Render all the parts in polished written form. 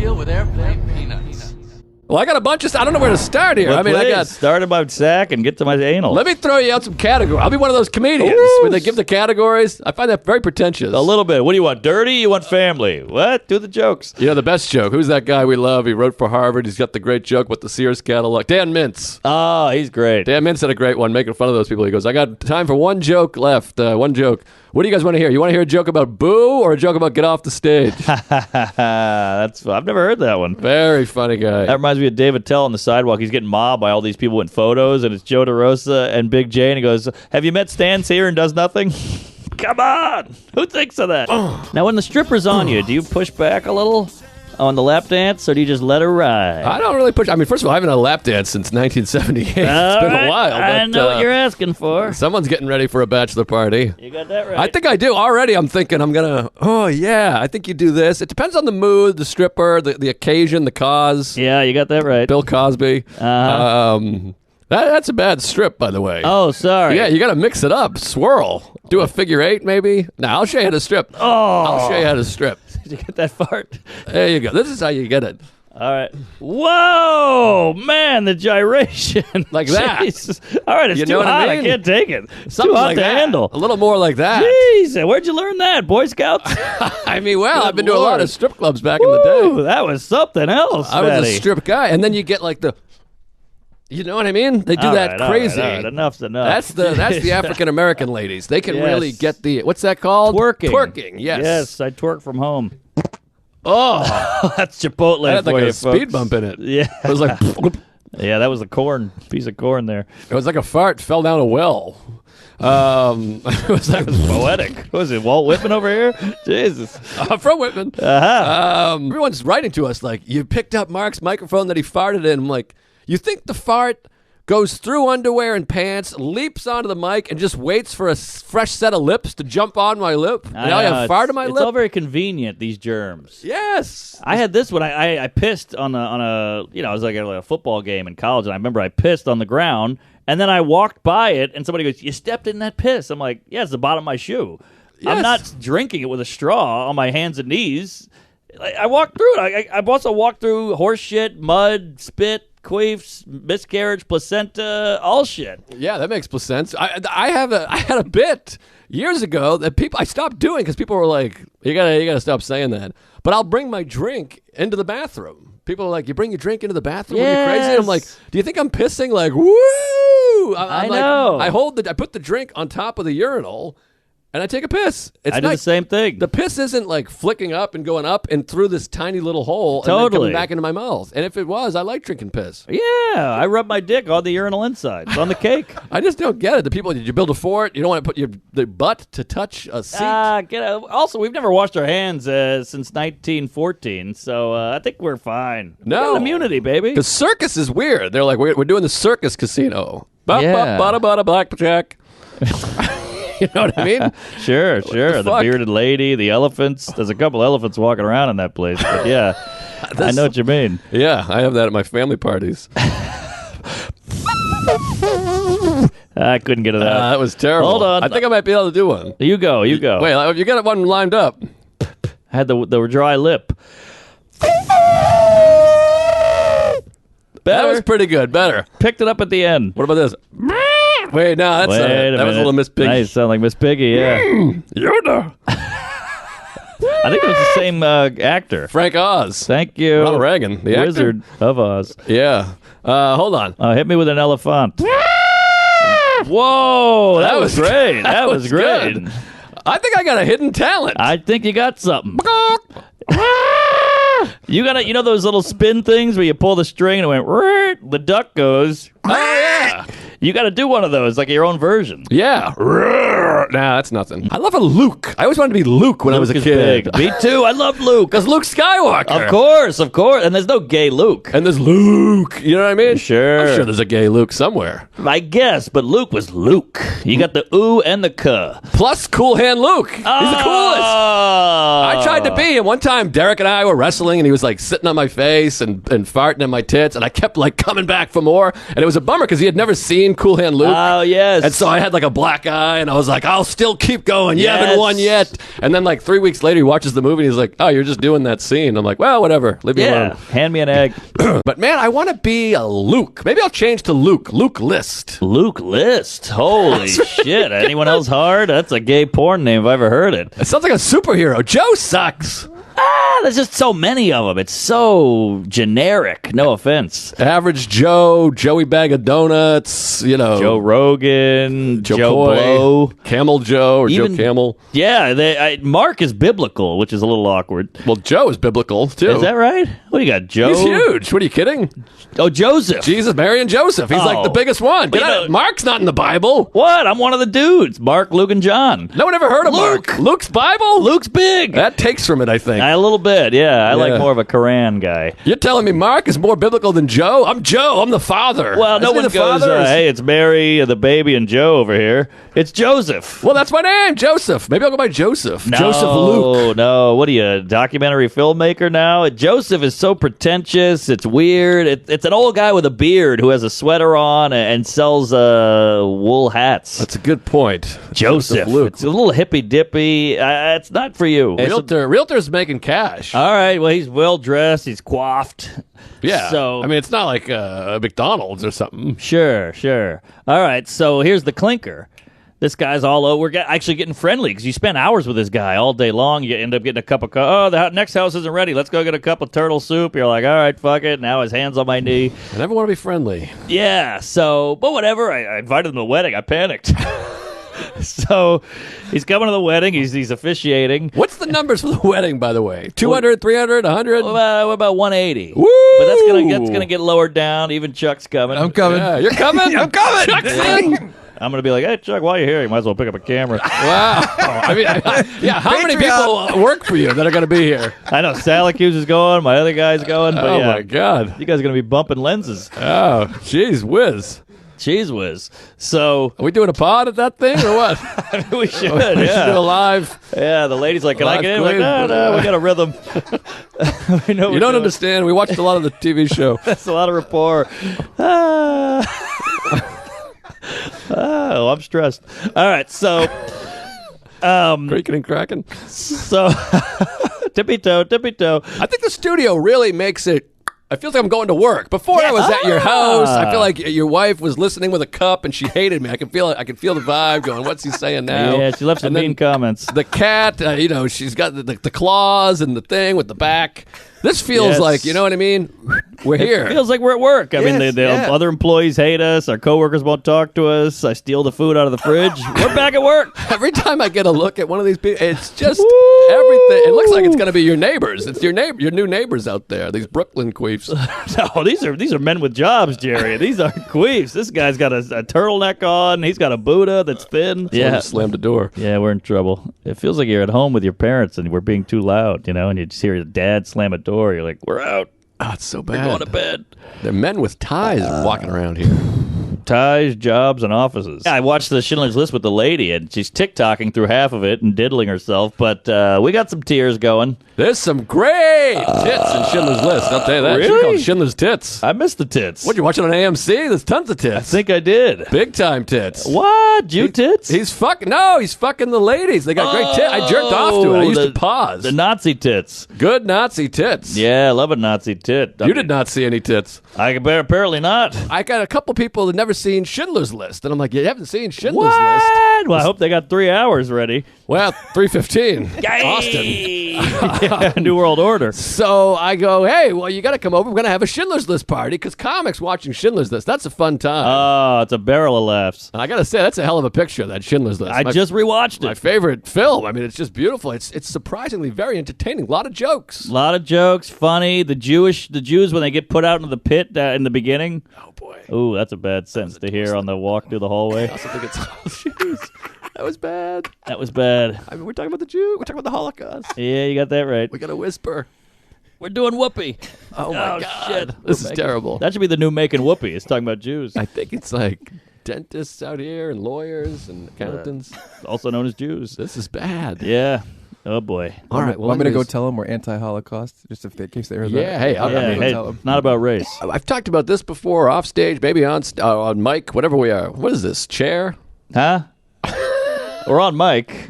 deal with airplane peanuts? Well, I got a bunch of. I don't know where to start here. Well, I mean, please, I got. start at my sack and get to my anal. Let me throw you out some categories. I'll be one of those comedians where they give the categories. I find that very pretentious. A little bit. What do you want? Dirty? You want family? What? Do the jokes. You know, the best joke. Who's that guy we love? He wrote for Harvard. He's got the great joke with the Sears catalog. Dan Mintz. Oh, he's great. Dan Mintz had a great one making fun of those people. He goes, I got time for one joke left. One joke. What do you guys want to hear? You want to hear a joke about Boo or a joke about get off the stage? That's I've never heard that one. Very funny guy. That reminds me of David Tell on the sidewalk. He's getting mobbed by all these people in photos, and it's Joe DeRosa and Big J, and he goes, have you met Stans here and does nothing? Come on! Who thinks of that? Now, when the stripper's on you, do you push back a little on the lap dance, or do you just let her ride? I don't really push. I mean, first of all, I haven't had a lap dance since 1978. It's been a while. I but, know what you're asking for. Someone's getting ready for a bachelor party. You got that right. I think I do. Already I'm thinking I'm going to, oh, yeah, I think you do this. It depends on the mood, the stripper, the occasion, the cause. Yeah, you got that right. Bill Cosby. Uh-huh. That's a bad strip, by the way. Oh, sorry. Yeah, you got to mix it up. Swirl. Do a figure eight, maybe. Now, I'll show you how to strip. Oh. I'll show you how to strip. Did you get that fart? There you go. This is how you get it. All right. Whoa, man, the gyration. Like that. Jesus. All right, it's You too know what I hot. I mean? can't take it. It's Something too hot like to that. handle. A little more like that. Jeez, where'd you learn that, Boy Scouts? I mean, well, Good I've been to a lot Lord. of strip clubs back in the Ooh, day. that was something else, I was Betty. a strip guy, and then you get like the, you know what I mean? They do All that right, all crazy. right, all right. Enough's enough. That's the African American ladies. They can Yes. really get the what's that called? Twerking. Twerking. Yes. Yes, I twerk from home. Oh, That's Chipotle I had for like you, a speed folks. bump in it. Yeah. It was like Yeah, that was a piece of corn there. it was like a fart fell down a well. It was like Poetic. What was it, Walt Whitman over here? Jesus. from Whitman. Uh-huh. Everyone's writing to us like, you picked up Mark's microphone that he farted in. I'm like, you think the fart goes through underwear and pants, leaps onto the mic, and just waits for a fresh set of lips to jump on my lip? Now I have fart on my It's lip? all very convenient, these germs. Yes. I had this when I pissed on a I was like at a football game in college, and I remember I pissed on the ground, and then I walked by it, and somebody goes, "You stepped in that piss." I'm like, "Yeah, it's the bottom of my shoe." I'm Yes. not drinking it with a straw on my hands and knees. I walked through it. I've also walked through horse shit, mud, spit, queefs, miscarriage, placenta, all shit. Yeah, that makes sense. I had a bit years ago that I stopped doing because people were like, you gotta stop saying that. But I'll bring my drink into the bathroom. People are like, you bring your drink into the bathroom when you're crazy? And I'm like, Yes. do you think I'm pissing? Like, woo! I'm I like, know. I put the drink on top of the urinal, and I take a piss. It's I do the nice. same thing. The piss isn't like flicking up and going up and through this tiny little hole and then Totally. coming back into my mouth. And if it was, I like drinking piss. Yeah, I rub my dick on the urinal inside. It's on the cake. I just don't get it. The people, did you build a fort? You don't want to put the butt to touch a seat? Get out. Also, we've never washed our hands since 1914, so I think we're fine. We No. got immunity, baby. The circus is weird. They're like, we're doing the circus casino. Yeah. Bada blackjack. You know what I mean? Sure. The fuck? bearded lady, the elephants. There's a couple elephants walking around in that place, but yeah, I know what you mean. Yeah, I have that at my family parties. I couldn't get it out. That was terrible. Hold on. I think I might be able to do one. You go. Wait, you got one lined up. I had the dry lip. That Better. was pretty good. Better. Picked it up at the end. What about this? Wait, no, that's Wait a that was a minute. little Miss Piggy. Nice, sound like Miss Piggy. Yeah, Yoda. I think it was the same actor. Frank Oz. Thank you, Ronald Reagan, the actor. Wizard of Oz. Yeah. Hold on. Hit me with an elephant. Whoa, that was great. That was great. good. I think I got a hidden talent. I think you got something. You got those little spin things where you pull the string and it went. "Rrrt," the duck goes. Oh, yeah. You got to do one of those, like your own version. Yeah. Nah, that's nothing. I love a Luke. I always wanted to be Luke when I was a Luke is kid. big. Me too. I love Luke. Because Luke Skywalker. Of course. And there's no gay Luke. And there's Luke. You know what I mean? Sure. I'm sure there's a gay Luke somewhere. I guess, but Luke was Luke. You got the ooh and the cuh. Plus, Cool Hand Luke. He's the coolest. I tried to be, and one time Derek and I were wrestling, and he was like sitting on my face and farting in my tits, and I kept like coming back for more, and it was a bummer because he had never seen seen Cool Hand Luke? Oh, yes. And so I had like a black eye, and I was like, I'll still keep going. You haven't Yes. won yet. And then like 3 weeks later, he watches the movie, and he's like, oh, you're just doing that scene. I'm like, well, whatever. Leave me Yeah. alone. Hand me an egg. But man, I want to be a Luke. Maybe I'll change to Luke. Luke List. Luke List. Holy shit. Anyone else hard? That's a gay porn name if I ever heard it. It sounds like a superhero. Joe sucks. There's just so many of them. It's so generic. No offense. Average Joe, Joey Bag of Donuts, Joe Rogan, Joe Coy, Blow. Camel Joe, or Even- Joe Camel. Yeah, Mark is biblical, which is a little awkward. Well, Joe is biblical, too. Is that right? What do you got, Joe? He's huge. What are you kidding? Oh, Joseph. Jesus, Mary, and Joseph. He's like Oh. the biggest one. But Get you out. know- Mark's not in the Bible. What? I'm one of the dudes. Mark, Luke, and John. No one ever heard of Luke. Mark. Luke's Bible? Luke's big. That takes from it, I think. A little bit, yeah. I like Yeah. more of a Quran guy. You're telling me Mark is more biblical than Joe? I'm Joe. I'm the father. Well, no Isn't he one the goes, father? hey, it's Mary, the baby, and Joe over here. It's Joseph. Well, that's my name, Joseph. Maybe I'll go by Joseph. No, Joseph Luke. No, what are you, a documentary filmmaker now? Joseph is so pretentious. It's weird. It's an old guy with a beard who has a sweater on and sells wool hats. That's a good point. Joseph. Luke. It's a little hippy dippy. It's not for you. Realtor's making cash. All right. Well, he's well dressed. He's coiffed. Yeah. So I mean, it's not like a McDonald's or something. Sure. All right. So here's the clinker. This guy's all over. We're actually getting friendly because you spend hours with this guy all day long. You end up getting a cup of the next house isn't ready. Let's go get a cup of turtle soup. You're like, all right, fuck it. Now his hand's on my knee. I never want to be friendly. Yeah. So, but whatever. I invited him to the wedding. I panicked. So he's coming to the wedding. He's officiating. What's the numbers for the wedding, by the way? 200, 300, 100? What about 180? Woo! But that's gonna get lowered down. Even Chuck's coming. I'm coming. Yeah, you're coming? I'm coming. Chuck's in? I'm gonna be like, hey Chuck, while you're here, you might as well pick up a camera. Wow. I mean, yeah, how many Patreon. people work for you that are going to be here? I know Salacuse is going. My other guy's going. But Oh, yeah, my God. you guys are gonna be bumping lenses. Oh, jeez whiz. Cheese whiz. So Are we doing a pod at that thing or what? we should. We should do a Yeah. live. Yeah. The lady's like, can I Live get in? We're like, quiz. no, we got a rhythm. We know You we're don't doing. understand. We watched a lot of the TV show. That's a lot of rapport. Ah. Oh, I'm stressed. All right, so Creaking and cracking. so tippy toe. I think the studio really makes it. It feels like I'm going to work. Before I was at your house, I feel like your wife was listening with a cup and she hated me. I can feel it. I can feel the vibe going. What's he saying now? Yeah, she left some And then mean comments. The cat, she's got the claws and the thing with the back. This feels Yes. like, you know what I mean? We're here. It feels like we're at work. I mean, Yes, the yeah. other employees hate us. Our coworkers won't talk to us. I steal the food out of the fridge. We're back at work. Every time I get a look at one of these people, it's just everything. It looks like it's going to be your neighbors. It's your new neighbors out there. These Brooklyn queefs. No, these are men with jobs, Jerry. These aren't queefs. This guy's got a turtleneck on. He's got a Buddha that's thin. Someone just slammed the door. Yeah, we're in trouble. It feels like you're at home with your parents and we're being too loud, and you just hear your dad slam a door. You're like, we're out. Oh, it's so We're bad. going to bed. They're men with ties walking around here. Ties, jobs, and offices. Yeah, I watched the Schindler's List with the lady, and she's TikToking through half of it and diddling herself, but we got some tears going. There's some great tits in Schindler's List. I'll tell you that. She Really? called Schindler's Tits. I missed the tits. What, you watching on AMC? There's tons of I tits. think I did. Big time tits. What? You tits? He's fucking the ladies. They got great tits. I jerked off to it. I used to pause. The Nazi tits. Good Nazi tits. Yeah, I love a Nazi tit. You did not see any tits. Apparently not. I got a couple people that never seen Schindler's List, and I'm like, you haven't seen Schindler's List? What? Well, I hope they got 3 hours ready. Well, 3:15. Austin. Yeah, New World Order. So I go, hey, well, you got to come over. We're gonna have a Schindler's List party because comics watching Schindler's List. That's a fun time. Oh, it's a barrel of laughs. And I gotta say, that's a hell of a picture. That Schindler's List. I just rewatched my it. favorite film. I mean, it's just beautiful. It's surprisingly very entertaining. A lot of jokes. A lot of jokes, funny. The Jews when they get put out into the pit in the beginning. Oh boy. Ooh, that's a bad sentence to hear on the walk through the hallway. I also think it's jeez. That was bad. That was bad. I mean, we're talking about the Jew. We're talking about the Holocaust. Yeah, you got that right. We gotta whisper. We're doing Whoopi. Oh my God. Shit. This We're is making- terrible. That should be the new Making Whoopi. It's talking about Jews, I think it's like dentists out here and lawyers and accountants. also known as Jews. This is bad. Yeah. Oh boy. All right. Well, I'm going to go anyways, tell them we're anti-Holocaust, just in case they heard that. Yeah. Hey, Yeah, go hey, tell 'em. it's not about race. I've talked about this before, off stage, maybe on mic, whatever we are. What is this chair? Huh? We're on mic.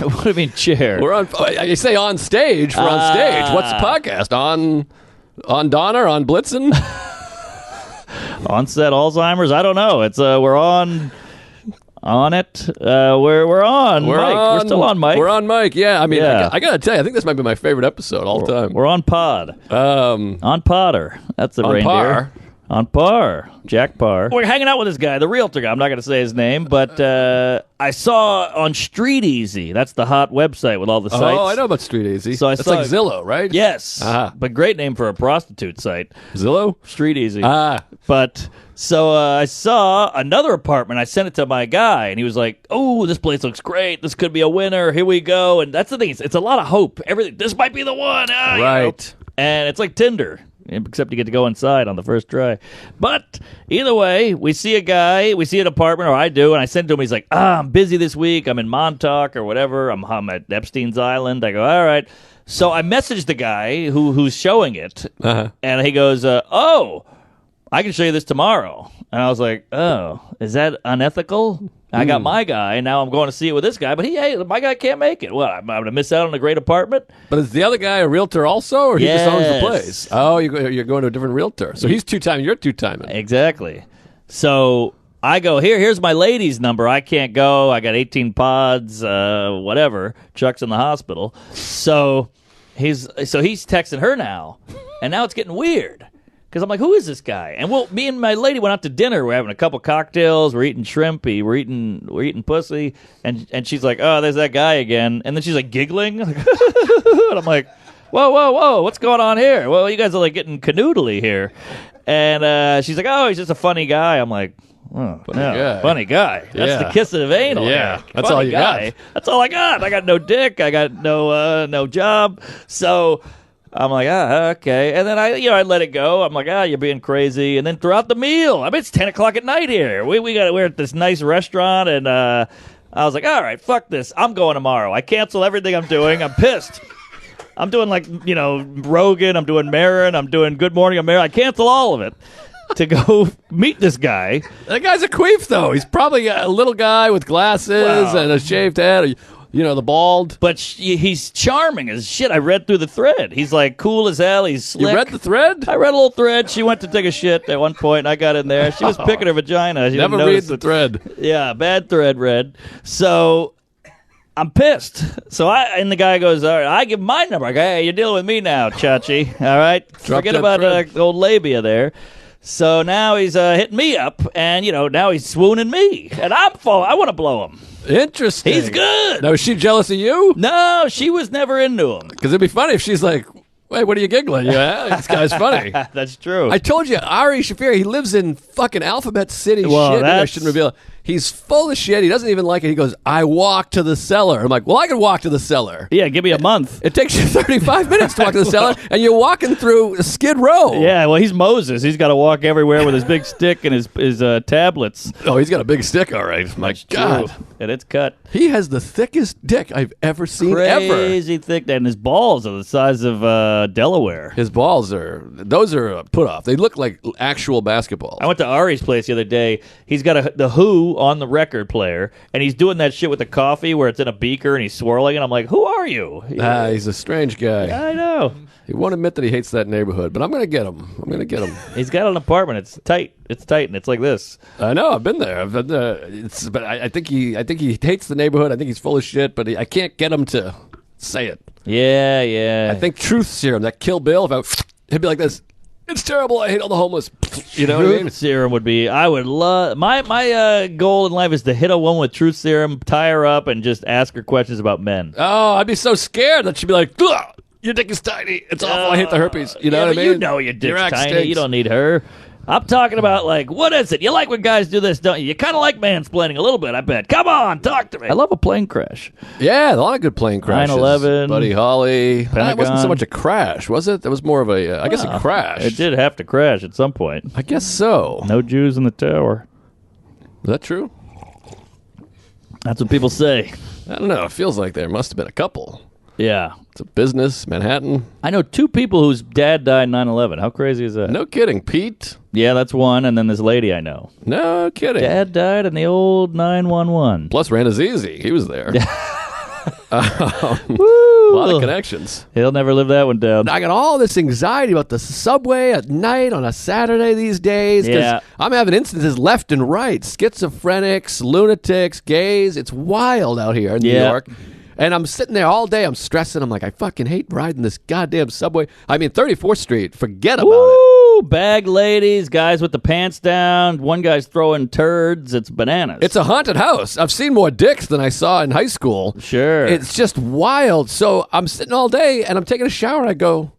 What do you mean chair? We're on. You say on stage. We're on stage. What's the podcast on Donner on Blitzen? Onset Alzheimer's? I don't know. It's we're on it. We're on mic. We're still on mic. We're on mic. Yeah. I mean, Yeah. I gotta tell you, I think this might be my favorite episode all time. We're on pod. On Potter. That's the On reindeer. Par. On Par. Jack Parr. We're hanging out with this guy, the realtor guy. I'm not going to say his name, but I saw on Street Easy. That's the hot website with all the sites. Oh, I know about Street Easy. So I it's saw like Zillow, right? Yes. Uh-huh. But great name for a prostitute site. Zillow. Street Easy. Ah. But so I saw another apartment. I sent it to my guy, and he was like, "Oh, this place looks great. This could be a winner. Here we go." And that's the thing. It's a lot of hope. Everything. This might be the one. You know. Right. And it's like Tinder, except you get to go inside on the first try. But either way, we see a guy, we see an apartment, or I do, and I send it to him. He's like, I'm busy this week. I'm in Montauk or whatever. I'm at Epstein's Island. I go, all right. So I messaged the guy who's showing it, and he goes, oh, I can show you this tomorrow. And I was like, oh, is that unethical? I got my guy, and now I'm going to see it with this guy. But my guy can't make it. What, I'm going to miss out on a great apartment? But is the other guy a realtor also, or he just owns the Yes. place? Oh, you're going to a different realtor. So he's two-time, you're two-timing. Exactly. So I go, here's my lady's number. I can't go. I got 18 pods, whatever. Chuck's in the hospital. So he's texting her now, and now it's getting weird. Because I'm like, who is this guy? And me and my lady went out to dinner. We're having a couple cocktails. We're eating shrimp. We're eating pussy. And she's like, oh, there's that guy again. And then she's like giggling. And I'm like, whoa, what's going on here? Well, you guys are like getting canoodly here. And she's like, oh, he's just a funny guy. I'm like, oh, funny guy. That's Yeah. the kiss of anal. Yeah, here. that's Funny all you guy. got. That's all I got. I got no dick. I got no job. So I'm like, okay. And then I let it go. I'm like, you're being crazy. And then throughout the meal, I mean, it's 10 o'clock at night here. We're at this nice restaurant, and I was like, all right, fuck this. I'm going tomorrow. I cancel everything I'm doing. I'm pissed. I'm doing Rogan. I'm doing Maron. I'm doing Good Morning America. I cancel all of it to go meet this guy. That guy's a queef, though. He's probably a little guy with glasses Wow. and a shaved head. The bald. But he's charming as shit. I read through the thread. He's like cool as hell. He's slick. You read the thread? I read a little thread. She went to take a shit at one point, and I got in there. She was picking her vagina. She Never didn't read notice the it. thread. Yeah, bad thread read. So I'm pissed. And the guy goes, all right, I give him my number. I go, hey, you're dealing with me now, Chachi. All right? Forget that about thread. the old labia there. So now he's hitting me up, and, now he's swooning me. And I want to blow him. Interesting. He's good. Now, is she jealous of you? No, she was never into him. Because it'd be funny if she's like, wait, what are you giggling? Yeah, this guy's funny. That's true. I told you, Ari Shafir, he lives in fucking Alphabet City. Well, shit, maybe I that's- shouldn't reveal it. He's full of shit. He doesn't even like it. He goes, I walk to the cellar. I'm like, well, I can walk to the cellar. Yeah, give me a month. It takes you 35 minutes to walk to the cellar, and you're walking through Skid Row. Yeah, well, he's Moses. He's got to walk everywhere with his big stick and his tablets. Oh, he's got a big stick, all right. My God. True. And it's cut. He has the thickest dick I've ever seen, ever. Crazy thick. And his balls are the size of Delaware. His balls those are a put off. They look like actual basketballs. I went to Ari's place the other day. He's got the Who on the record player, and he's doing that shit with the coffee where it's in a beaker and he's swirling it. I'm like, who are you? He's a strange guy. I know. He won't admit that he hates that neighborhood, but I'm going to get him. He's got an apartment. It's tight. And it's like this. I know. I've been there. But I think he hates the neighborhood. I think he's full of shit. But I can't get him to say it. Yeah. I think truth serum, that Kill Bill, he'd be like this. It's terrible. I hate all the homeless. You know what I mean? Truth serum would be. I would love my goal in life is to hit a woman with truth serum, tie her up, and just ask her questions about men. Oh, I'd be so scared that she'd be like, ugh, your dick is tiny. It's awful. I hate the herpes. You know what I mean? You know your dick's act tiny. stinks. You don't need her. I'm talking about, like, what is it? You like when guys do this, don't you? You kind of like mansplaining a little bit, I bet. Come on, talk to me. I love a plane crash. Yeah, a lot of good plane crashes. 9/11, Buddy Holly. That wasn't so Pentagon. much a crash, was it? That was more of a, I guess it crashed. It did have to crash at some point. I guess so. No Jews in the tower. Is that true? That's what people say. I don't know. It feels like there must have been a couple. Yeah. It's a business, Manhattan. I know 2 people whose dad died 9/11. How crazy is that? No kidding. Pete? Yeah, that's one. And then this lady I know. No kidding. Dad died in the old 911. Plus Ran Azizi. He was there. A Woo! lot of connections. He'll never live that one down. I got all this anxiety about the subway at night on a Saturday these days. 'Cause Yeah. I'm having instances left and right. Schizophrenics, lunatics, gays. It's wild out here in New Yeah. York. And I'm sitting there all day. I'm stressing. I'm like, I fucking hate riding this goddamn subway. I mean, 34th Street. Forget about it. Woo! Bag ladies, guys with the pants down. One guy's throwing turds. It's bananas. It's a haunted house. I've seen more dicks than I saw in high school. Sure. It's just wild. So I'm sitting all day and I'm taking a shower and I go,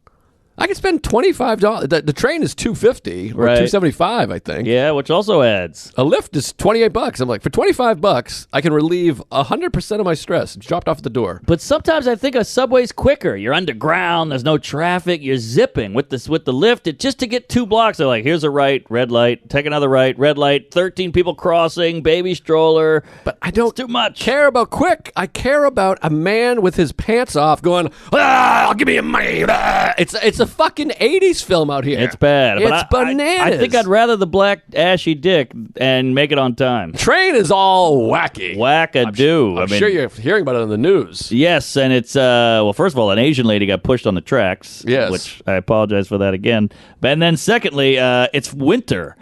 I can spend $25. The train is $250 or Right. $275, I think. Yeah, which also adds. A lift is $28. I'm like, for $25, I can relieve 100% of my stress. It's dropped off at the door. But sometimes I think a subway's quicker. You're underground. There's no traffic. You're zipping with the lift. It just to get 2 blocks. They're like, here's a right, red light. Take another right, red light. 13 people crossing. Baby stroller. But I don't Too much. care about quick. I care about a man with his pants off going, I'll give me your money. Ah. It's a fucking 80s film out here. It's bad. It's but bananas. I think I'd rather the black ashy dick and make it on time. Train is all wacky. Whack-a-do. I'm sure you're hearing about it on the news. Yes, and it's well, first of all, an Asian lady got pushed on the tracks. Yes. Which I apologize for that again. And then secondly, it's winter.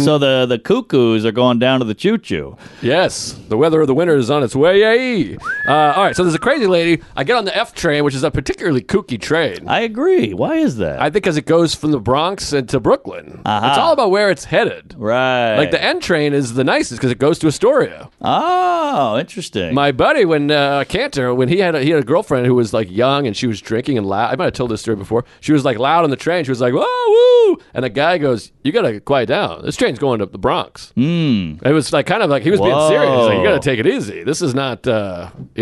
So the cuckoos are going down to the choo-choo. Yes, the weather of the winter is on its way. Yay. All right, so there's a crazy lady. I get on the F train, which is a particularly kooky train. I agree. Why is that? I think because it goes from the Bronx into Brooklyn. Uh-huh. It's all about where it's headed. right. Like the N train is the nicest because it goes to Astoria. Oh, interesting. My buddy, when Cantor, when he had a girlfriend who was like young and she was drinking and loud. I might have told this story before. She was like loud on the train. She was like, "Whoa, woo!" And the guy goes, "You gotta quiet down. This train's going to the Bronx." It was like kind of like he was being Whoa. serious. Like, you gotta take it easy. This is not, you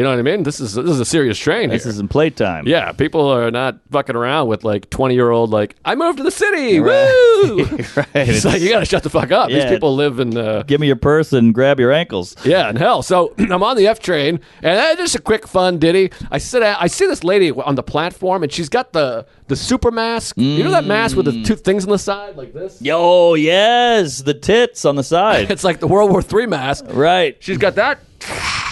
know what I mean? This is a serious train this here. is in playtime. Yeah, people are not fucking around with like 20-year-old like I moved to the city. Right. Woo! Right. It's like you gotta shut the fuck up. Yeah. These people live in. Give me your purse and grab your ankles. Yeah, in hell. So I'm on the F train, and just a quick fun ditty. I see this lady on the platform, and she's got the super mask. You know that mask with the 2 things on the side like this? Yo, yes, the tits on the side. It's like the World War III mask. Right. She's got that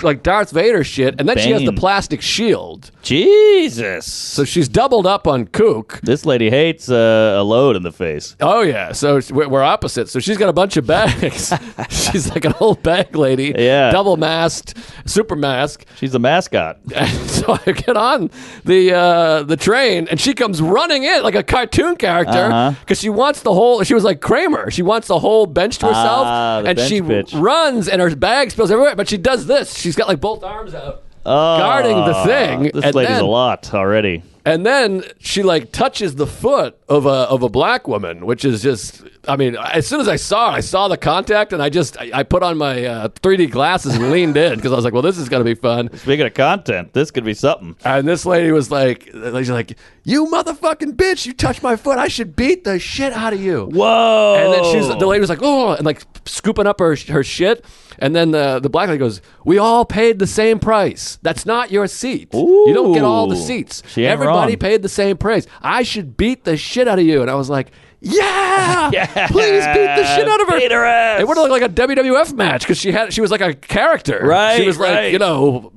like Darth Vader shit, and then she has the Bane. plastic shield. Jesus. So she's doubled up on kook. This lady hates a load in the face. Oh yeah, so we're opposites. So she's got a bunch of bags. She's like an old bag lady. Yeah. Double masked, super mask. She's the mascot. And so I get on the train, and she comes running in like a cartoon character because she wants the whole. She was like Kramer. She wants the whole bench to herself, Ah, the and bench she bitch. runs, and her bag spills everywhere. But she does this. She's got like both arms out, Oh, guarding the thing. This and lady's then, a lot already. And then she like touches the foot of a black woman, which is just. I mean, as soon as I saw the contact, and I put on my 3D glasses and leaned in because I was like, well, this is gonna be fun. Speaking of content, this could be something. And this lady was like, "You motherfucking bitch! You touched my foot! I should beat the shit out of you!" Whoa. And then the lady was like, "Oh," and like scooping up her shit. And then the black lady goes, "We all paid the same price. That's not your seat. You don't get all the Ooh. seats. She ain't Everybody wrong. paid the same price. I should beat the shit out of you." And I was like, "Yeah, Yeah. please beat the shit out of her." Beat her ass. It would have looked like a WWF match because she was like a character. Right, She was like, right. you know,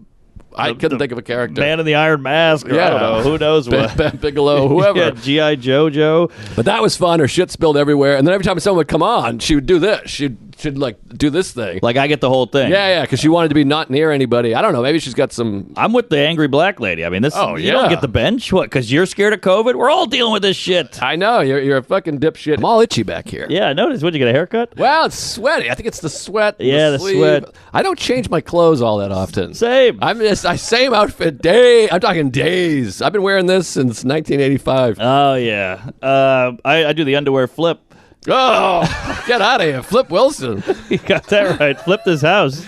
I couldn't think of a character. Man in the Iron Mask. Or I don't know. Who knows what? Bam Bigelow, whoever. Yeah, G.I. Jojo. But that was fun. Her shit spilled everywhere. And then every time someone would come on, she would do this. She'd like do this thing. Like, I get the whole thing. Yeah, because she wanted to be not near anybody. I don't know. Maybe she's got some. I'm with the angry black lady. I mean, this. Oh, You don't yeah. get the bench? What? Because you're scared of COVID? We're all dealing with this shit. I know. You're a fucking dipshit. I'm all itchy back here. Yeah, I noticed. What, you get a haircut? Well, it's sweaty. I think it's the sweat. Yeah, the sleeve. sweat. I don't change my clothes all that often. Same. Same outfit day. I'm talking days. I've been wearing this since 1985. Oh, yeah. I do the underwear flip. Oh, get out of here. Flip Wilson. You got that right. Flipped his house.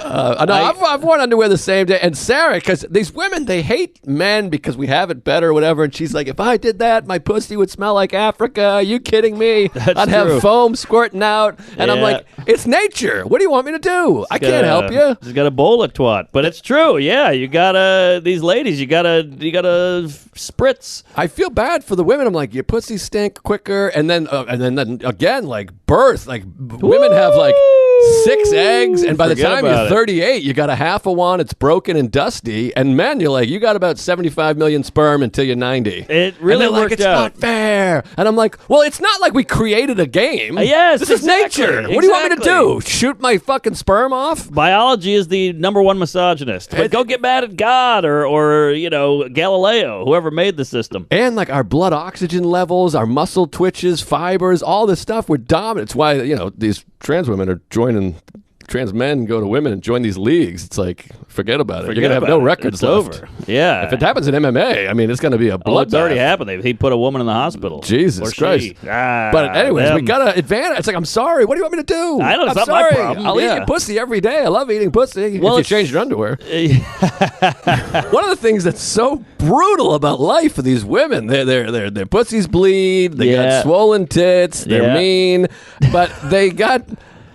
I've worn underwear the same day. And Sarah, because these women, they hate men because we have it better or whatever. And she's like, if I did that, my pussy would smell like Africa. Are you kidding me? I'd true. have foam squirting out. And I'm Yeah. like, it's nature. What do you want me to do? I can't help you. She's got a bowl of twat, but it's true. Yeah, you gotta. These ladies, you gotta spritz. I feel bad for the women. I'm like, your pussy stink quicker, and then again, like birth, like women have like 6 eggs, and by the Forget time about you're it. 38, you got a half of one. It's broken and dusty, and men, you're like, you got about 75 million sperm until you're 90. It really and they're like, worked it's out. not fair, and I'm like, well, it's not like we created a game. Yes, this is exactly, nature. What do you want me to exactly. do? Shoot my fucking sperm off? Biology is the #1 misogynist. But go get mad at God or Galileo, whoever made the system. And like our blood oxygen levels, our muscle twitches, fibers, all this stuff, we're dominant. It's why, these trans women are joining, trans men go to women and join these leagues. It's like, forget about it. You're going to have no records It's left. over. Yeah. If it happens in MMA, I mean, it's going to be a bloodbath. It's already happened. He put a woman in the hospital. Jesus Or Christ. she. Ah, But anyways, we them. got to advance. It's like, I'm sorry. What do you want me to do? I know, it's I'm not my sorry. problem. I'll eat Yeah. your pussy every day. I love eating pussy. Well, if it's- you change your underwear. One of the things that's so brutal about life for these women, their pussies bleed, they Yeah. got swollen tits, they're Yeah. mean, but they got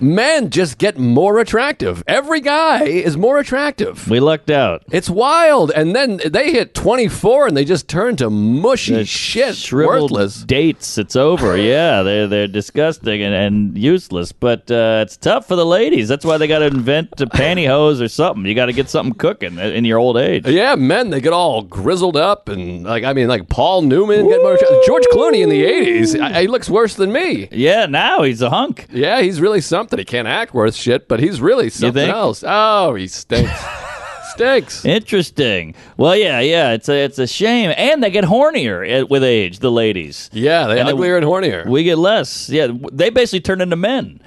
men just get more attractive. Every guy is more attractive. We lucked out. It's wild, and then they hit 24 and they just turn to mushy They're shit, shriveled worthless. dates. It's over. Yeah, they're disgusting and useless. But it's tough for the ladies. That's why they got to invent pantyhose or something. You got to get something cooking in your old age. Yeah, men, they get all grizzled up and like Paul Newman, get more attractive. George Clooney in the 80s, he looks worse than me. Yeah, now he's a hunk. Yeah, he's really something. He can't act worth shit, but he's really something think? else. Oh, he stinks. Stinks. Interesting. Well, yeah. It's a shame, and they get hornier with age. The ladies. Yeah, they And uglier and hornier. We get less. Yeah, they basically turn into men.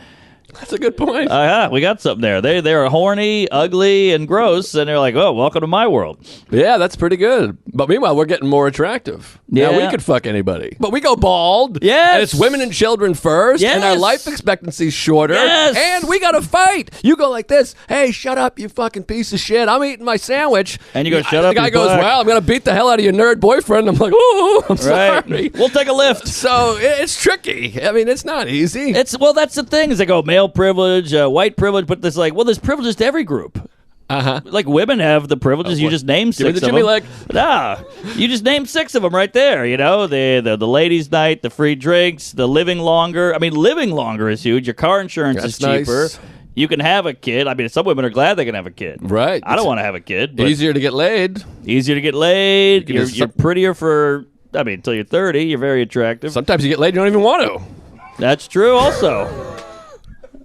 That's a good point. We got something there. They're horny, ugly, and gross, and they're like, oh, welcome to my world. Yeah, that's pretty good. But meanwhile, we're getting more attractive. Yeah, Yeah. we could fuck anybody. But we go bald. Yes. And it's women and children first. And our Yes. life expectancy's shorter. Yes. And we got to fight. You go like this. Hey, shut up, you fucking piece of shit. I'm eating my sandwich. And you go, "Shut up, The guy you goes, black." well, I'm going to beat the hell out of your nerd boyfriend. I'm like, oh, I'm sorry. Right. We'll take a lift. So it's tricky. I mean, it's not easy. That's the thing is they go male privilege, white privilege, but there's like, well, there's privileges to every group. Uh-huh. Like women have the privileges. You just name Give me six the of Jimmy them. leg. Nah, you just name 6 of them right there. The ladies' night, the free drinks, the living longer. I mean, living longer is huge. Your car insurance That's is cheaper. nice. You can have a kid. I mean, some women are glad they can have a kid. Right. I don't want to have a kid. But Easier to get laid. easier to get laid. can You're, just- you're prettier for. I mean, until you're 30, you're very attractive. Sometimes you get laid, you don't even want to. That's true. Also,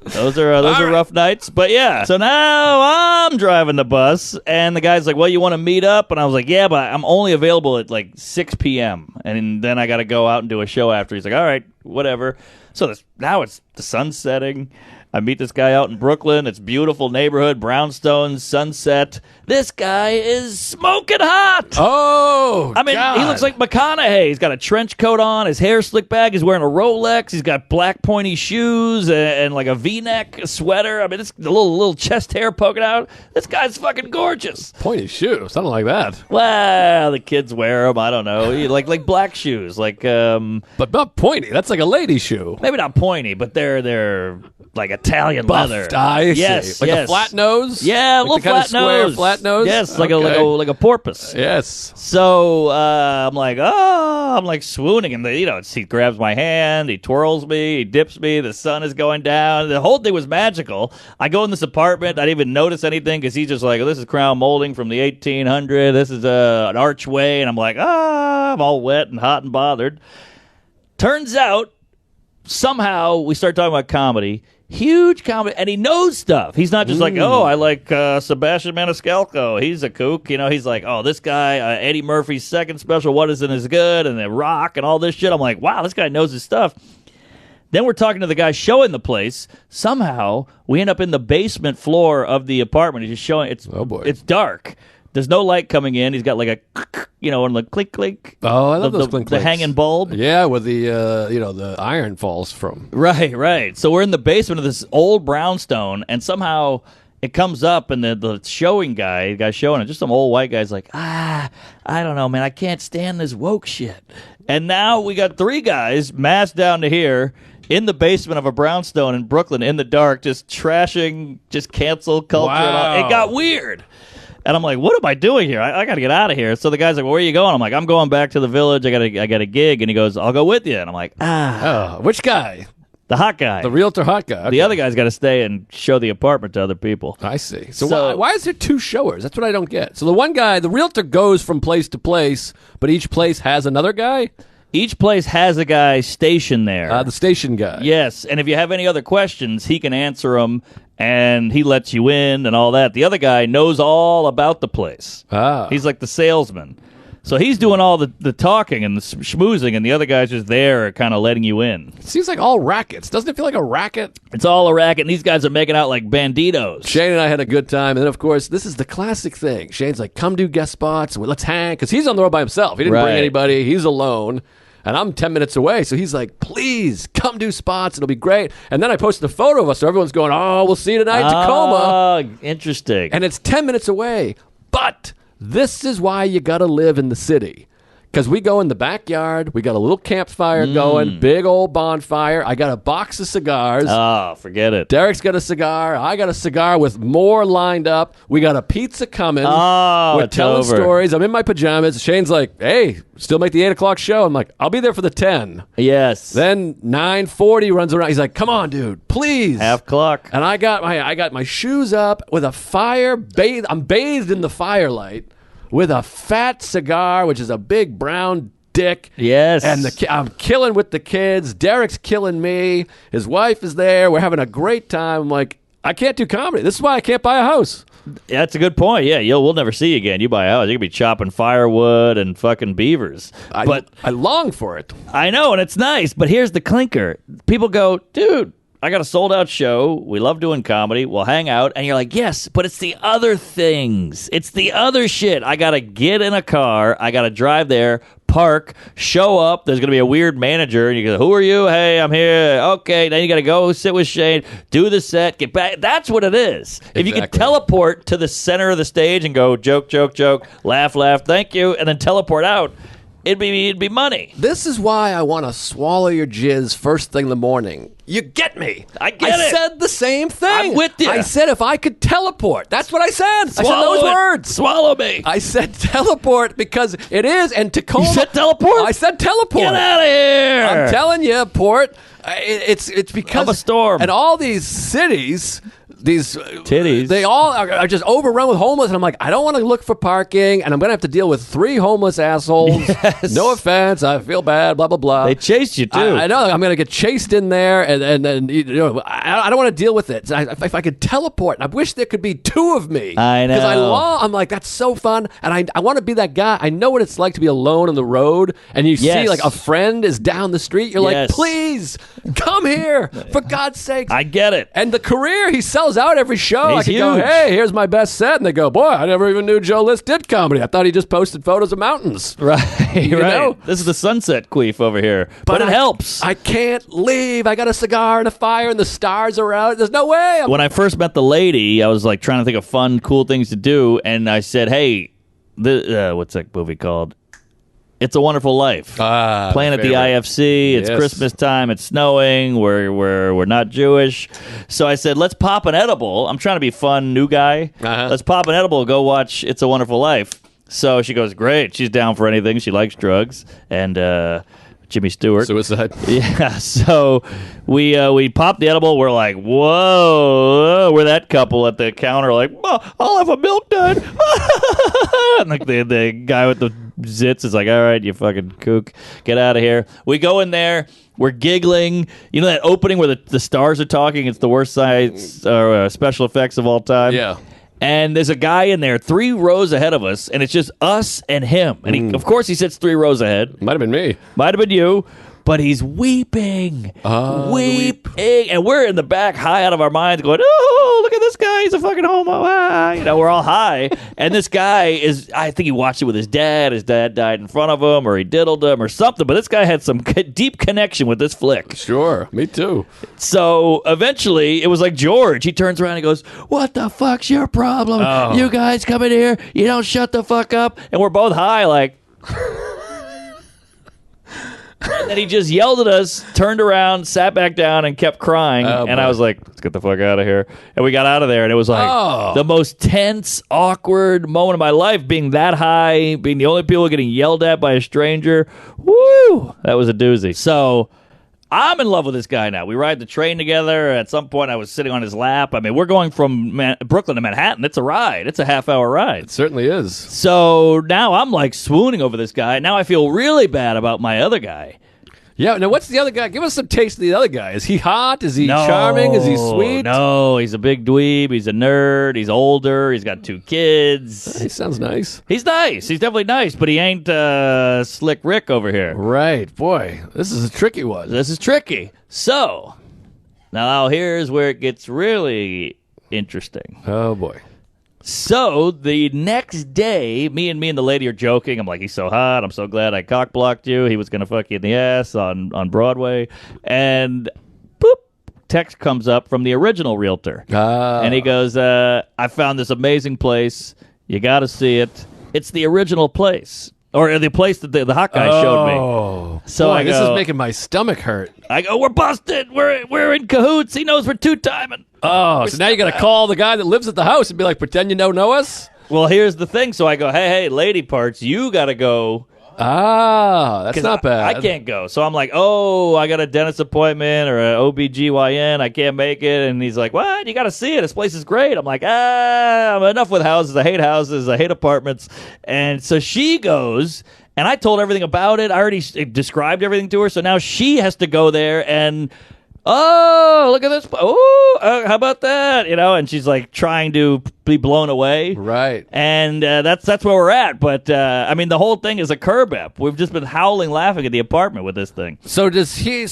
those are right. rough nights. But yeah. So now I'm driving the bus, and the guy's like, "Well, you want to meet up?" And I was like, "Yeah, but I'm only available at like 6 p.m. and then I got to go out and do a show after." He's like, "All right, whatever." So now it's the sun's setting. I meet this guy out in Brooklyn. It's beautiful neighborhood, brownstones, sunset. This guy is smoking hot. Oh, I mean, God. he looks like McConaughey. He's got a trench coat on, his hair slicked back. He's wearing a Rolex. He's got black pointy shoes and like a V-neck sweater. I mean, it's the little chest hair poking out. This guy's fucking gorgeous. pointy shoe, something like that. Well, the kids wear them. I don't know, like black shoes, like But not pointy. That's like a lady shoe. maybe not pointy, but they're like Italian leather. Buffed, I see. Yes, Like yes. a flat nose? Yeah, a Like little the kind of flat square nose. flat nose? Yes, Okay. like a porpoise. Yes. So I'm like swooning, and he grabs my hand, he twirls me, he dips me. The sun is going down. The whole thing was magical. I go in this apartment. I didn't even notice anything because he's just like, "Oh, this is crown molding from the 1800. This is an archway," and I'm like, I'm all wet and hot and bothered. Turns out, somehow we start talking about comedy. Huge comedy, and he knows stuff. He's not just like, oh, I like Sebastian Maniscalco. He's a kook. He's like, oh, this guy, Eddie Murphy's second special, What Isn't As Good, and The Rock, and all this shit. I'm like, wow, this guy knows his stuff. Then we're talking to the guy showing the place. Somehow, we end up in the basement floor of the apartment. He's just showing. Oh, boy. It's dark. There's no light coming in. He's got like a, and like clink clink. Oh, I love the, those clink the clinks. hanging bulb. Yeah, where the iron falls from. Right. So we're in the basement of this old brownstone, and somehow it comes up, and the showing guy showing it, just some old white guy's like, I don't know, man, I can't stand this woke shit. And now we got 3 guys massed down to here in the basement of a brownstone in Brooklyn in the dark, just trashing, just cancel culture. And all. Wow. It got weird. And I'm like, what am I doing here? I got to get out of here. So the guy's like, well, where are you going? I'm like, I'm going back to the village. I got a gig. And he goes, I'll go with you. And I'm like, Which guy? the hot guy. The realtor hot guy. Okay. The other guy's got to stay and show the apartment to other people. I see. So, So- why is there 2 showers? That's what I don't get. So the one guy, the realtor goes from place to place, but each place has another guy? Each place has a guy stationed there. The station guy. Yes, and if you have any other questions, he can answer them, and he lets you in and all that. The other guy knows all about the place. Ah. He's like the salesman. So he's doing all the talking and the schmoozing, and the other guy's just there kind of letting you in. Seems like all rackets. Doesn't it feel like a racket? It's all a racket, and these guys are making out like banditos. Shane and I had a good time. And then, of course, this is the classic thing. Shane's like, come do guest spots. Let's hang. Because he's on the road by himself. He didn't bring Right. anybody. He's alone. And I'm 10 minutes away. So he's like, please come do spots. It'll be great. And then I posted a photo of us. So everyone's going, oh, we'll see you tonight in Tacoma. Oh, interesting. And it's 10 minutes away. But this is why you got to live in the city. Because we go in the backyard. We got a little campfire going. Big old bonfire. I got a box of cigars. Oh, forget it. Derek's got a cigar. I got a cigar with more lined up. We got a pizza coming. Oh, We're it's telling over. stories. I'm in my pajamas. Shane's like, hey, still make the 8 o'clock show. I'm like, I'll be there for the 10. Yes. Then 9:40 runs around. He's like, come on, dude, please. Half clock. And I got my shoes up with a fire. I'm bathed in the firelight with a fat cigar, which is a big brown dick. Yes. And I'm killing with the kids. Derek's killing me. His wife is there. We're having a great time. I'm like, I can't do comedy. This is why I can't buy a house. That's a good point. Yeah, we'll never see you again. You buy a house, you're gonna be chopping firewood and fucking beavers. But I long for it. I know, and it's nice. But here's the clinker: people go, dude, I got a sold out show. We love doing comedy. We'll hang out, and you're like, yes, but it's the other things. It's the other shit. I gotta get in a car. I gotta drive there. Park, show up. There's gonna be a weird manager, and you go, "Who are you? Hey, I'm here." Okay, then you gotta go sit with Shane, do the set, get back. That's what it is. If you could Exactly. teleport to the center of the stage and go joke, joke, joke, laugh, laugh, thank you, and then teleport out, it'd be money. This is why I want to swallow your jizz first thing in the morning. You get me. I get it. said the same thing. I'm with you. I said if I could teleport. That's what I said. I said Swallow those it. words. Swallow me. I said teleport because it is. And Tacoma. You said teleport? I said teleport. Get out of here. I'm telling you, Port. It's because Of a storm. and all these cities, these Titties. they all are just overrun with homeless. And I'm like, I don't want to look for parking, and I'm gonna have to deal with 3 homeless assholes. Yes. No offense, I feel bad. Blah blah blah. They chased you too. I know I'm gonna get chased in there, and you know I don't want to deal with it. So if I could teleport, I wish there could be 2 of me. I know. Because I'm like that's so fun, and I want to be that guy. I know what it's like to be alone on the road, and you Yes. see like a friend is down the street. You're Yes. like, please come here for God's sake. I get it. And the career, he sells out every show. I He's could go, huge. hey, here's my best set. And they go, boy, I never even knew Joe List did comedy. I thought he just posted photos of mountains. Right, You right. know? This is the sunset queef over here, but it helps. I can't leave. I got a cigar and a fire, and the stars are out. There's no way. When I first met the lady, I was like trying to think of fun, cool things to do, and I said, "Hey, what's that movie called? It's a Wonderful Life." Playing at the IFC. It's Yes. Christmas time. It's snowing. We're not Jewish, so I said, "Let's pop an edible." I'm trying to be fun, new guy. Uh-huh. Let's pop an edible. Go watch It's a Wonderful Life. So she goes, "Great." She's down for anything. She likes drugs and Jimmy Stewart. Suicide. Yeah, so we popped the edible. We're like, whoa. We're that couple at the counter like, oh, I'll have a milk dud. And like the guy with the zits is like, all right, you fucking kook. Get out of here. We go in there. We're giggling. You know that opening where the stars are talking? It's the worst science or special effects of all time. Yeah. And there's a guy in there 3 rows ahead of us, and it's just us and him. And he, of course he sits 3 rows ahead. Might have been me. Might have been you, but he's weeping. Weep. Weeping. And we're in the back, high out of our minds, going, oh, look at this guy. He's a fucking homo. Ah. You know, we're all high. And this guy is, I think he watched it with his dad. His dad died in front of him, or he diddled him, or something. But this guy had some deep connection with this flick. Sure, me too. So eventually, it was like George. He turns around and goes, what the fuck's your problem? Oh. You guys come in here. You don't shut the fuck up. And we're both high, like... And then he just yelled at us, turned around, sat back down, and kept crying. Oh, and boy. I was like, let's get the fuck out of here. And we got out of there, and it was like the most tense, awkward moment of my life, being that high, being the only people getting yelled at by a stranger. Woo! That was a doozy. So... I'm in love with this guy now. We ride the train together. At some point, I was sitting on his lap. I mean, we're going from Brooklyn to Manhattan. It's a ride. It's a half-hour ride. It certainly is. So now I'm like swooning over this guy. Now I feel really bad about my other guy. Yeah. Now, what's the other guy? Give us some taste of the other guy. Is he hot? Is he charming? Is he sweet? No, he's a big dweeb. He's a nerd. He's older. He's got 2 kids. He sounds nice. He's nice. He's definitely nice, but he ain't Slick Rick over here. Right. Boy, this is a tricky one. This is tricky. So, now here's where it gets really interesting. Oh, boy. So the next day, me and the lady are joking. I'm like, he's so hot. I'm so glad I cock blocked you. He was gonna fuck you in the ass on Broadway. And boop, text comes up from the original realtor, and he goes, "I found this amazing place. You got to see it. It's the original place." Or the place that the hot guy showed me. Oh, So boy, I this go- is making my stomach hurt. I go, we're busted. We're in cahoots. He knows we're two-timing. Oh, so now you got to call the guy that lives at the house and be like, pretend you don't know us? Well, here's the thing. So I go, hey, lady parts, you got to go. Ah, that's 'Cause not bad. I can't go. So I'm like, oh, I got a dentist appointment or an OBGYN. I can't make it. And he's like, what? You got to see it. This place is great. I'm like, I'm enough with houses. I hate houses. I hate apartments. And so she goes, and I told her everything about it. I already described everything to her. So now she has to go there and, oh, look at this. Oh, how about that? You know, and she's like trying to be blown away. Right. And that's where we're at. But, I mean, the whole thing is a curb app. We've just been howling, laughing at the apartment with this thing. So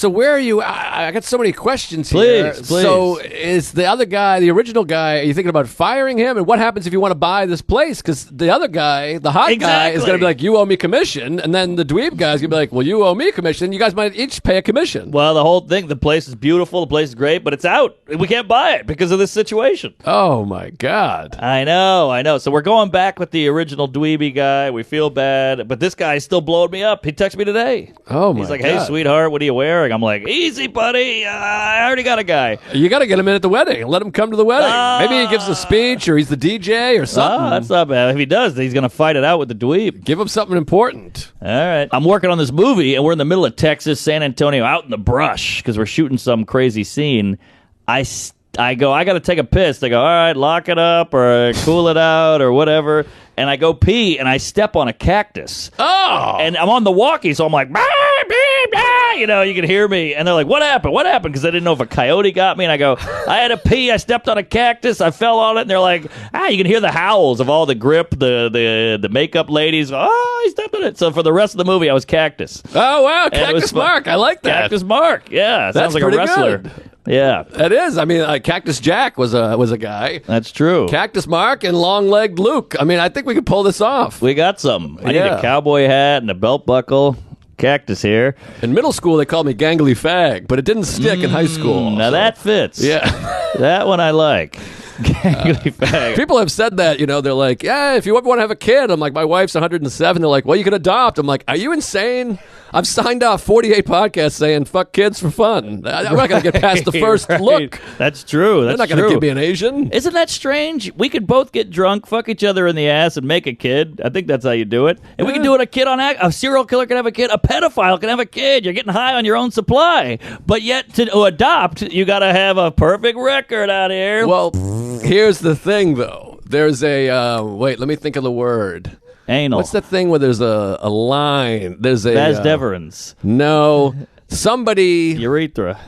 where are you? I got so many questions here. Please. So is the other guy, the original guy, are you thinking about firing him? And what happens if you want to buy this place? Because the other guy, the hot guy, is going to be like, you owe me commission. And then the dweeb guy is going to be like, well, you owe me commission. You guys might each pay a commission. Well, the whole thing, the place is beautiful. The place is great, but it's out. We can't buy it because of this situation. Oh, my God. I know. So we're going back with the original dweeby guy. We feel bad, but this guy's still blowing me up. He texted me today. Oh, my He's like, God. hey, sweetheart, what are you wearing? I'm like, easy, buddy. I already got a guy. You got to get him in at the wedding. Let him come to the wedding. Maybe he gives a speech or he's the DJ or something. Oh, that's not bad. If he does, he's going to fight it out with the dweeb. Give him something important. All right. I'm working on this movie, and we're in the middle of Texas, San Antonio, out in the brush, because we're shooting some crazy scene. I go, I got to take a piss. They go, all right, lock it up or cool it out or whatever. And I go pee, and I step on a cactus. Oh! And I'm on the walkie, so I'm like, bah, bah, bah, you know, you can hear me. And they're like, what happened? What happened? Because I didn't know if a coyote got me. And I go, I had to pee. I stepped on a cactus. I fell on it. And they're like, you can hear the howls of all the grip, the makeup ladies. Oh, he stepped on it. So for the rest of the movie, I was Cactus. Oh, wow. And it was Cactus fun. Mark. I like that. Cactus Mark. Yeah. Sounds like a pretty wrestler. good. Yeah. That is. I mean, Cactus Jack was a guy. That's true. Cactus Mark and Long-Legged Luke. I mean, I think we could pull this off. We got some. I need Yeah. a cowboy hat and a belt buckle. Cactus here. In middle school, they called me Gangly Fag, but it didn't stick in high school. Now that fits. Yeah. That one I like. Gangly fag. People have said that, they're like, yeah, if you ever want to have a kid, I'm like, my wife's 107. They're like, well, you can adopt. I'm like, are you insane? I've signed off 48 podcasts saying fuck kids for fun. I'm not going to get past the first Right. look. That's true. They're That's not going true. to give me an Asian. Isn't that strange? We could both get drunk, fuck each other in the ass, and make a kid. I think that's how you do it. And we can do it. A serial killer can have a kid. A pedophile can have a kid. You're getting high on your own supply. But yet to adopt, you got to have a perfect record out here. Well, here's the thing, though. There's a, wait, let me think of the word. Anal. What's the thing where there's a line? There's a... Vas deferens. No. Somebody Urethra.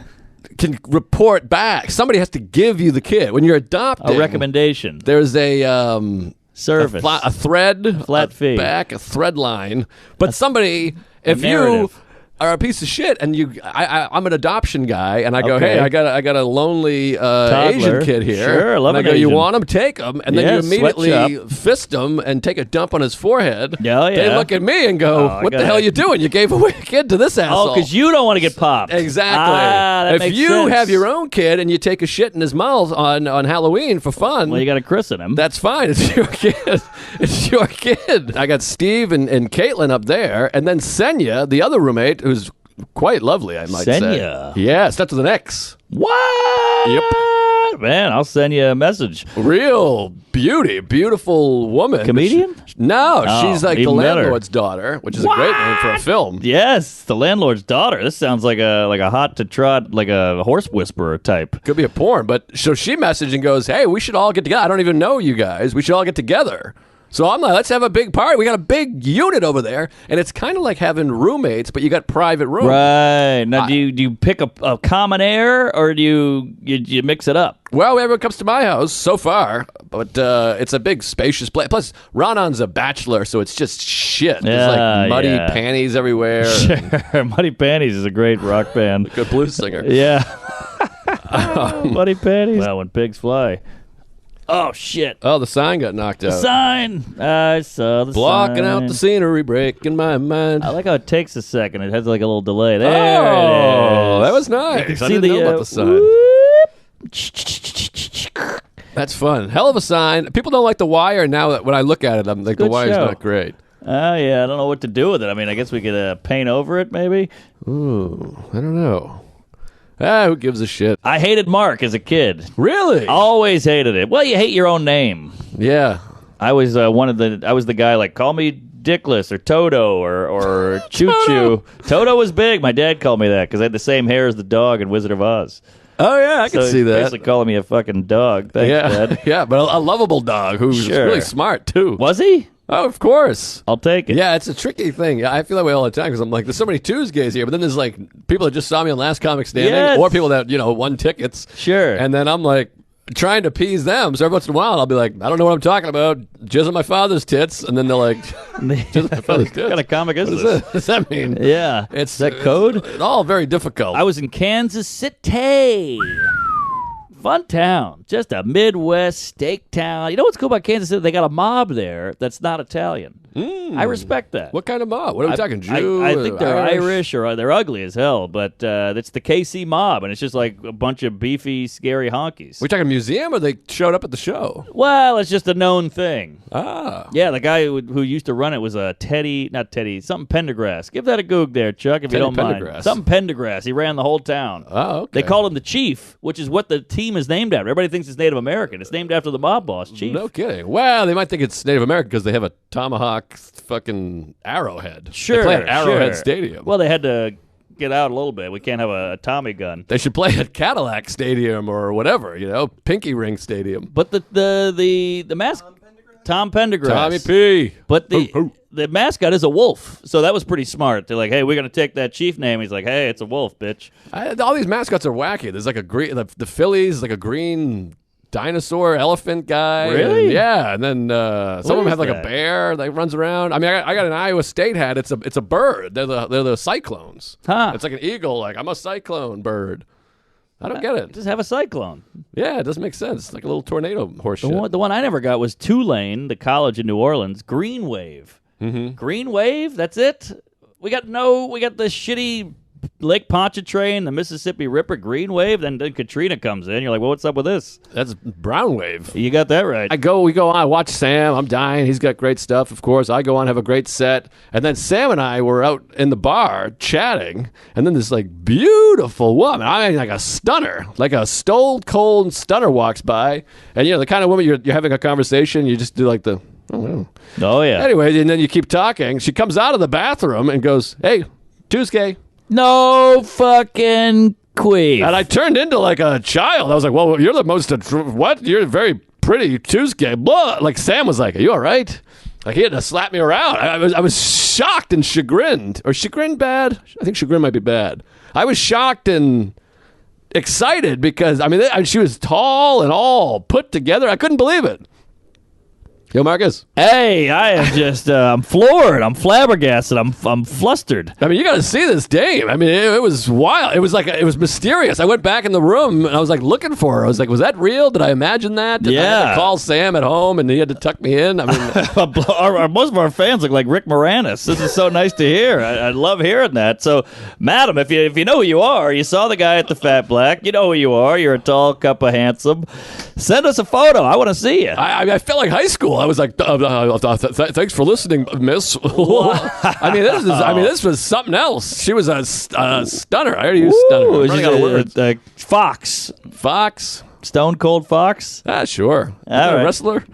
can report back. Somebody has to give you the kid. When you're adopting... A recommendation. There's a... Service. a thread, Flat a fee. back, a thread line. But somebody, if you narrative. are a piece of shit, and I'm an adoption guy, and I go, Okay. hey, I got a lonely Asian kid here. Sure, I love and I an go, you Asian. want him? Take him, and then Yeah, you immediately sweatshop. fist him and take a dump on his forehead. Yeah, They yeah. look at me and go, Oh, I what the got hell it. you doing? You gave away a kid to this asshole. Oh, because you don't want to get popped. Exactly. That if makes you sense. have your own kid and you take a shit in his mouth on Halloween for fun, Well, you got to christen him. that's fine. It's your kid. It's your kid. I got Steve and Caitlin up there, and then Senya, the other roommate, who's quite lovely, I might Senya. say. Yeah, starts with an X. What? Yep. Man, I'll send you a message. Real beauty, beautiful woman. Comedian? No, Oh, she's like the even better. landlord's daughter, which is a great name for a film. Yes, the landlord's daughter. This sounds like a hot to trot, like a horse whisperer type. Could be a porn, but so she messaged and goes, "Hey, we should all get together. I don't even know you guys. We should all get together." So I'm like, let's have a big party. We got a big unit over there, and it's kind of like having roommates, but you got private rooms. Right. Now, do you pick a common air, or do you mix it up? Well, everyone comes to my house so far, but it's a big, spacious place. Plus, Ranan's a bachelor, so it's just shit. There's like muddy Yeah. panties everywhere. Muddy Panties is a great rock band. Good blues singer. Yeah. Muddy Panties. Well, when pigs fly. Oh, shit. Oh, the sign got knocked out. Sign. I saw the Blocking sign. out the scenery, breaking my mind. I like how it takes a second. It has like a little delay. There Oh, it is. that was nice. I See didn't know about the sign. whoop. That's fun. Hell of a sign. People don't like the wire now. That when I look at it, I'm like, the Good wire's show. not great. Oh, yeah. I don't know what to do with it. I mean, I guess we could paint over it, maybe. Ooh, I don't know. Who gives a shit? I hated Mark as a kid. Really? Always hated it. Well, you hate your own name. Yeah. I was I was the guy like, call me Dickless or Toto or Choo Choo. Toto was big. My dad called me that because I had the same hair as the dog in Wizard of Oz. Oh yeah, I can So see he's that. basically calling me a fucking dog. Thanks, Yeah, Dad. yeah, but a lovable dog who's Sure. really smart too. Was he? Oh, of course. I'll take it. Yeah, it's a tricky thing. Yeah, I feel that way all the time because I'm like, there's so many Tuesdays here, but then there's like people that just saw me on Last Comic Standing, Yes. or people that won tickets. Sure. And then I'm like trying to appease them. So every once in a while, I'll be like, I don't know what I'm talking about. Jizz on my father's tits, and then they're like, Jizz on my father's tits. What kind of comic is What this? What does that mean? Yeah. It's Is that code? It's all very difficult. I was in Kansas City. Fun town. Just a Midwest steak town. You know what's cool about Kansas City? They got a mob there that's not Italian. I respect that. What kind of mob? What are we talking? Jew? I think they're Irish or they're ugly as hell, but it's the KC mob, and it's just like a bunch of beefy, scary honkies. We talking museum or they showed up at the show? Well, it's just a known thing. Ah. Yeah, the guy who used to run it was something Pendergrass. Give that a goog there, Chuck, if you Teddy don't mind. Pendergrass. Something Pendergrass. He ran the whole town. Oh, okay. They called him the Chief, which is what the team is named after. Everybody thinks it's Native American. It's named after the mob boss, Chief. No kidding. Well, they might think it's Native American because they have a tomahawk fucking arrowhead. Sure, They play at Arrowhead sure. Stadium. Well, they had to get out a little bit. We can't have a Tommy gun. They should play at Cadillac Stadium or whatever, Pinky Ring Stadium. But the mask, Tom Pendergrass. Tommy P. But Hoo, hoo. the mascot is a wolf, so that was pretty smart. They're like, hey, we're gonna take that chief name. He's like, hey, it's a wolf, bitch. All these mascots are wacky. There's like a green, the Phillies, like a green dinosaur elephant guy. Really? And, yeah, and then some of them is have like that? a bear that runs around. I mean, I got an Iowa State hat. It's a bird. They're the cyclones. Huh. It's like an eagle. Like I'm a cyclone bird. I don't get it. Just have a cyclone. Yeah, it doesn't make sense. It's like a little tornado horse shit. The one I never got was Tulane, the college in New Orleans, Green Wave. Mm-hmm. Green Wave, that's it. We got the shitty Lake Pontchartrain, the Mississippi Ripper, Green Wave. Then Katrina comes in. You're like, well, what's up with this? That's brown wave. You got that right. We go on, I watch Sam. I'm dying. He's got great stuff, of course. I go on, have a great set. And then Sam and I were out in the bar chatting. And then this like beautiful woman, I mean like a stunner, like a stone cold stunner walks by. And the kind of woman you're having a conversation, you just do like the, Oh yeah. Anyway, and then you keep talking. She comes out of the bathroom and goes, hey, Tuesday. No fucking queef. And I turned into like a child. I was like, well, you're the most, what? You're very pretty Tuesday. Blah. Like Sam was like, are you all right? Like he had to slap me around. I was shocked and chagrined. Or chagrined bad? I think chagrin might be bad. I was shocked and excited because, she was tall and all put together. I couldn't believe it. Yo, Marcus. Hey, I am just, I'm floored. I'm flabbergasted. I'm flustered. I mean, you got to see this dame. I mean, it was wild. It was like, it was mysterious. I went back in the room and I was like looking for her. I was like, was that real? Did I imagine that? Did I have to call Sam at home and he had to tuck me in? I mean, Most of our fans look like Rick Moranis. This is so nice to hear. I love hearing that. So, madam, if you know who you are, you saw the guy at the Fat Black, you know who you are. You're a tall cup of handsome. Send us a photo. I want to see you. I felt like high school. I was like, thanks for listening, miss. This was something else. She was a stunner. I already used stunner. I'm running out of words. Fox. Fox. Stone Cold Fox. Sure. All right. Wrestler.